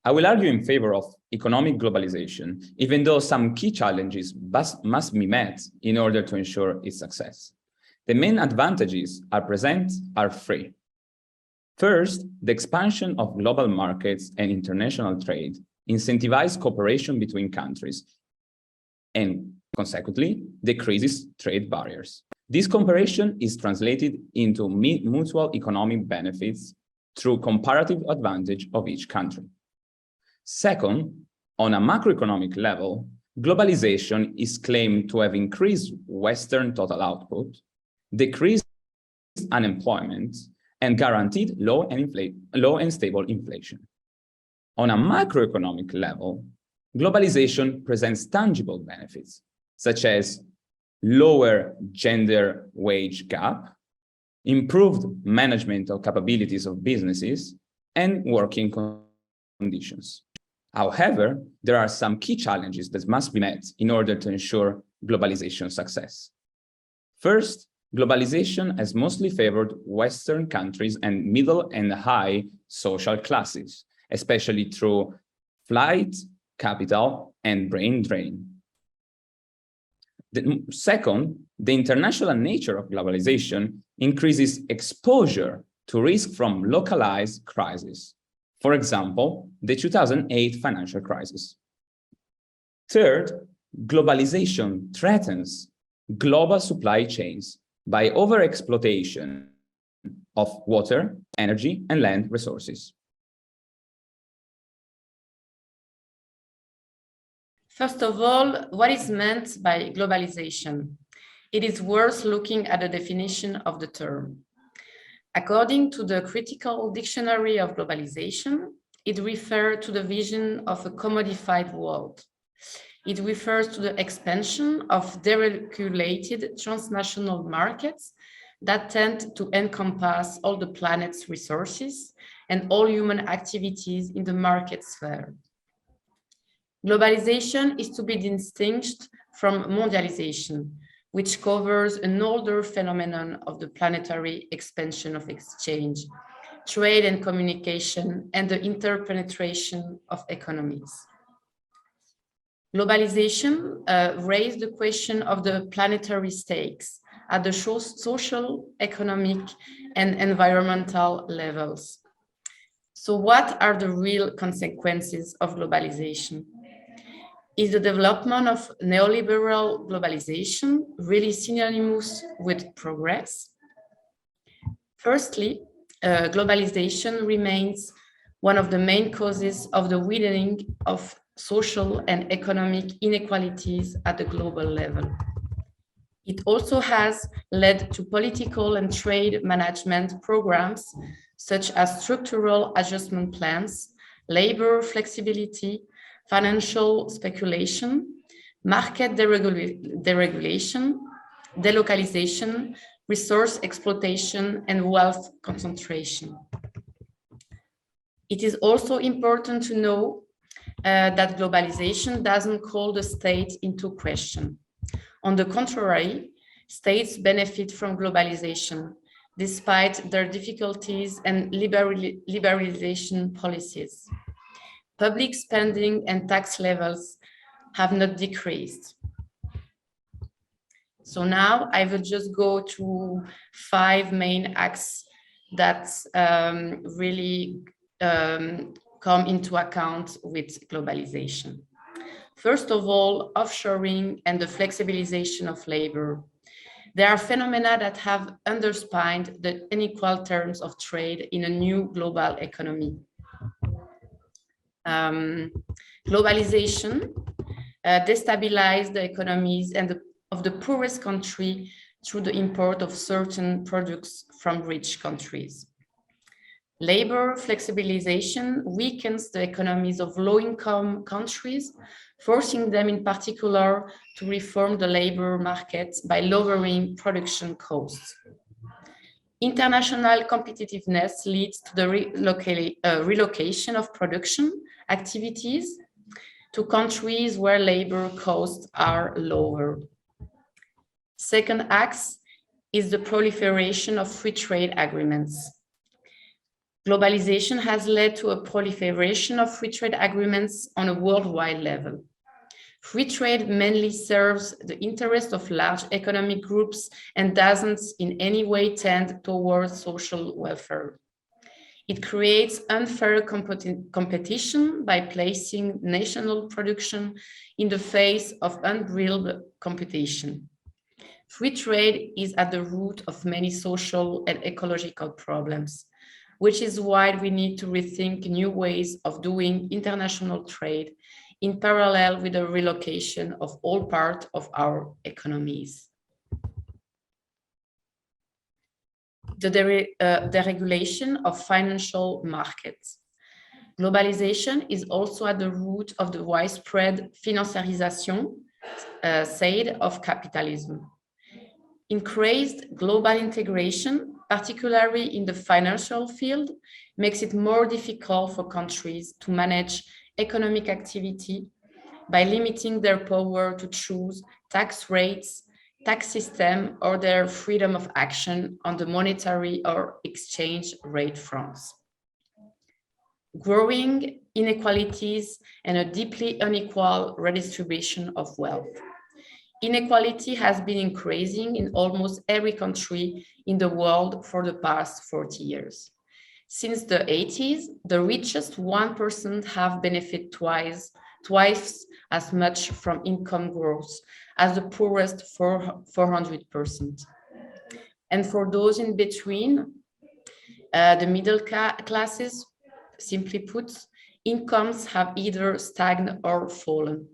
I will argue in favor of economic globalization, even though some key challenges must be met in order to ensure its success. The main advantages are three. First, the expansion of global markets and international trade incentivize cooperation between countries and consequently decreases trade barriers. This cooperation is translated into mutual economic benefits through comparative advantage of each country. Second, on a macroeconomic level, globalization is claimed to have increased Western total output, decreased unemployment, and guaranteed low and stable inflation. On a macroeconomic level, globalization presents tangible benefits, such as lower gender wage gap, improved management capabilities of businesses, and working conditions. However, there are some key challenges that must be met in order to ensure globalization success. First, globalization has mostly favored Western countries and middle and high social classes, especially through flight, capital, and brain drain. Second, the international nature of globalization increases exposure to risk from localized crises. For example, the 2008 financial crisis. Third, globalization threatens global supply chains by overexploitation of water, energy, and land resources. First of all, what is meant by globalization? It is worth looking at the definition of the term. According to the Critical Dictionary of Globalization, it refers to the vision of a commodified world. It refers to the expansion of deregulated transnational markets that tend to encompass all the planet's resources and all human activities in the market sphere. Globalization is to be distinguished from mondialization, which covers an older phenomenon of the planetary expansion of exchange, trade and communication, and the interpenetration of economies. Globalization raised the question of the planetary stakes at the social, economic, and environmental levels. So what are the real consequences of globalization? Is the development of neoliberal globalization really synonymous with progress? Firstly, globalization remains one of the main causes of the widening of social and economic inequalities at the global level. It also has led to political and trade management programs such as structural adjustment plans, labor flexibility, financial speculation, market deregulation, delocalization, resource exploitation, and wealth concentration. It is also important to know that globalization doesn't call the state into question. On the contrary, states benefit from globalization despite their difficulties and liberalization policies. Public spending and tax levels have not decreased. So now I will just go to 5 main acts that really come into account with globalization. First of all, offshoring and the flexibilization of labor. There are phenomena that have underpinned the unequal terms of trade in a new global economy. Globalization destabilized the economies of the poorest country through the import of certain products from rich countries. Labor flexibilization weakens the economies of low-income countries, forcing them in particular to reform the labor market by lowering production costs. International competitiveness leads to the relocation of production activities to countries where labor costs are lower. Second axe is the proliferation of free trade agreements. Globalization has led to a proliferation of free trade agreements on a worldwide level. Free trade mainly serves the interest of large economic groups and doesn't in any way tend towards social welfare. It creates unfair competition by placing national production in the face of unbridled competition. Free trade is at the root of many social and ecological problems, which is why we need to rethink new ways of doing international trade in parallel with the relocation of all parts of our economies. The deregulation of financial markets. Globalization is also at the root of the widespread financiarization, said of capitalism. Increased global integration, particularly in the financial field, makes it more difficult for countries to manage economic activity by limiting their power to choose tax rates, tax system, or their freedom of action on the monetary or exchange rate fronts. Growing inequalities and a deeply unequal redistribution of wealth. Inequality has been increasing in almost every country in the world for the past 40 years. Since the 80s, the richest 1% have benefited twice as much from income growth as the poorest 400%. And for those in between, the middle classes, simply put, incomes have either stagnated or fallen.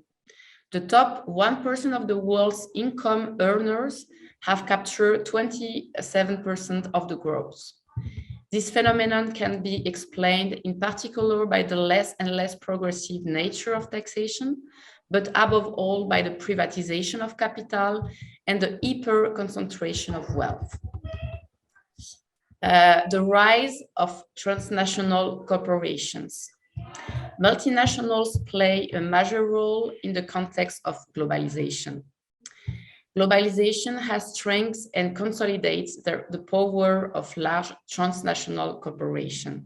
The top 1% of the world's income earners have captured 27% of the growth. This phenomenon can be explained in particular by the less and less progressive nature of taxation, but above all by the privatization of capital and the hyper-concentration of wealth. The rise of transnational corporations. Multinationals play a major role in the context of globalization. Globalization has strengthens and consolidates the power of large transnational corporations.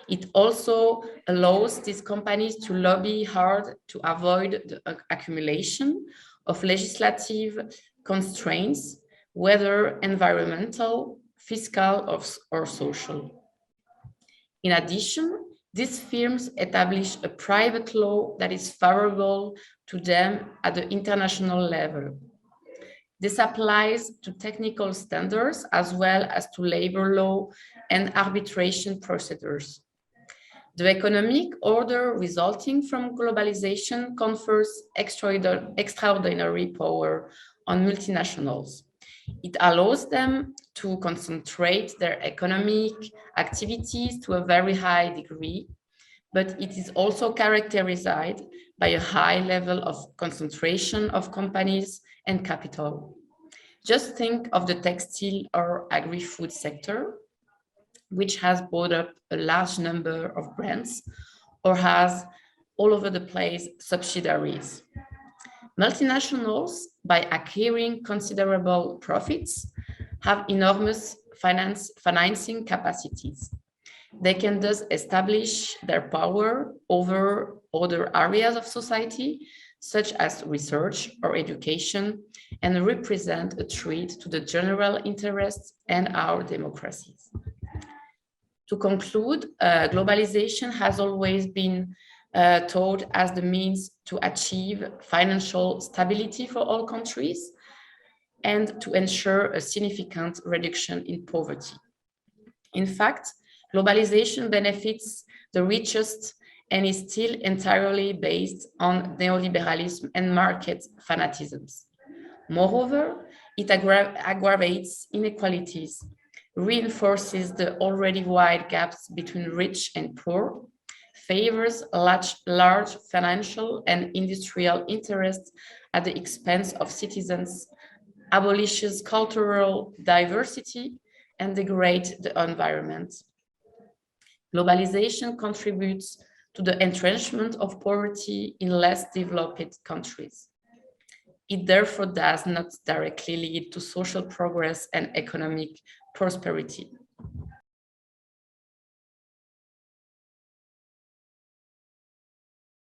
It also allows these companies to lobby hard to avoid the accumulation of legislative constraints, whether environmental, fiscal, or social. In addition, these firms establish a private law that is favorable to them at the international level. This applies to technical standards as well as to labor law and arbitration procedures. The economic order resulting from globalization confers extraordinary power on multinationals. It allows them to concentrate their economic activities to a very high degree, but it is also characterized by a high level of concentration of companies and capital. Just think of the textile or agri-food sector, which has brought up a large number of brands or has all over the place subsidiaries. Multinationals, by acquiring considerable profits, have enormous financing capacities. They can thus establish their power over other areas of society, such as research or education, and represent a threat to the general interests and our democracies. To conclude, globalization has always been thought as the means to achieve financial stability for all countries and to ensure a significant reduction in poverty. In fact, globalization benefits the richest and is still entirely based on neoliberalism and market fanaticisms. Moreover, it aggravates inequalities, reinforces the already wide gaps between rich and poor, favors large financial and industrial interests at the expense of citizens, abolishes cultural diversity, and degrades the environment. Globalization contributes to the entrenchment of poverty in less developed countries. It therefore does not directly lead to social progress and economic prosperity.